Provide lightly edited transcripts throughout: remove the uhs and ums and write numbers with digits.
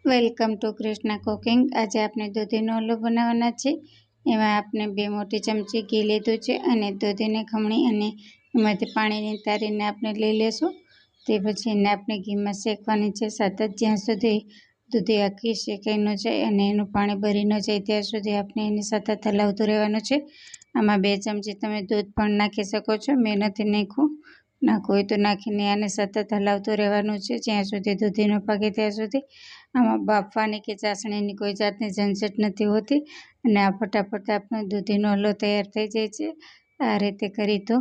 Welcome to Krishna cooking. આજે આપણે દૂધીનો હલવો બનાવવાના છે। એમાં આપણે 2 મોટી ચમચી ઘી લીધું છે અને દૂધીને ખમણી અને એમાંથી પાણી નિતારીને આપણે લઈ લેશું। તે પછી એને આપણે ઘીમાં શેકવાની છે સતત, જ્યાં સુધી દૂધી આખી શેકાઈ ન જાય અને એનું પાણી બળી ન જાય ત્યાં સુધી આપણે એને સતત હલાવતું રહેવાનું છે। આમાં 2 ચમચી તમે દૂધ પણ નાખી શકો છો, મેં નથી નાખ્યું। નાખવું હોય તો નાખીને આને સતત હલાવતું રહેવાનું છે જ્યાં સુધી દૂધી ન પાકે ત્યાં સુધી। આમાં બાફવાની કે ચાસણીની કોઈ જાતની ઝંઝટ નથી હોતી અને આ ફટાફટ આપણો દૂધીનો હલવો તૈયાર થઈ જાય છે। આ રીતે કરી તો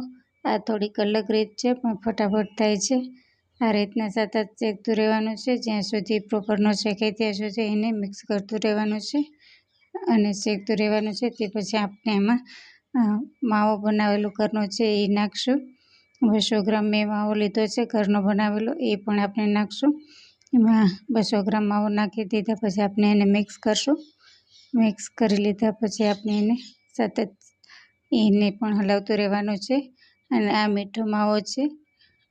આ થોડીક અલગ રીત છે પણ ફટાફટ થાય છે। આ રીતના સતત શેકતું રહેવાનું છે જ્યાં સુધી પ્રોપર ન શેકાય ત્યાં સુધી એને મિક્સ કરતું રહેવાનું છે અને શેકતું રહેવાનું છે। તે પછી આપણે એમાં માવો બનાવેલો ઘરનો છે એ નાખશું। 200 ગ્રામ મેં માવો લીધો છે ઘરનો બનાવેલો, એ પણ આપણે નાખશું। એમાં 200 ગ્રામ માવો નાખી દીધા પછી આપણે એને મિક્સ કરશું। મિક્સ કરી લીધા પછી આપણે એને સતત એને પણ હલાવતું રહેવાનું છે। અને આ મીઠો માવો છે,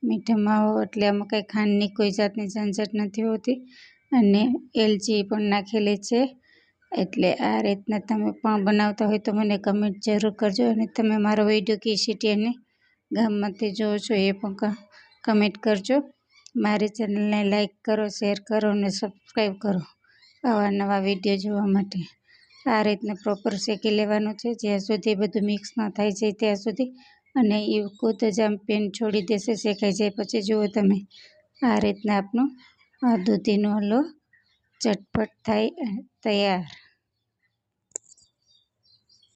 મીઠો માવો એટલે આમાં કંઈ ખાંડની કોઈ જાતની ઝંઝટ નથી હોતી અને એલચી પણ નાખેલી છે। એટલે આ રીતના તમે પણ બનાવતા હોય તો મને કમેન્ટ જરૂર કરજો અને તમે મારો વિડીયો કઈ સિટી અને ગામમાંથી જોવો છો એ પણ કમેન્ટ કરજો। મારી ચેનલને લાઈક કરો, શેર કરો અને સબસ્ક્રાઈબ કરો આવા નવા વિડીયો જોવા માટે। આ રીતના પ્રોપર શેકી લેવાનું છે જ્યાં સુધી બધું મિક્સ ન થાય જાય ત્યાં સુધી અને એ ખુદ જ આમ પેન છોડી દેશે શેકાઈ જાય પછી। જુઓ તમે આ રીતના આપણો દૂધીનો હલવો ઝટપટ થાય તૈયાર।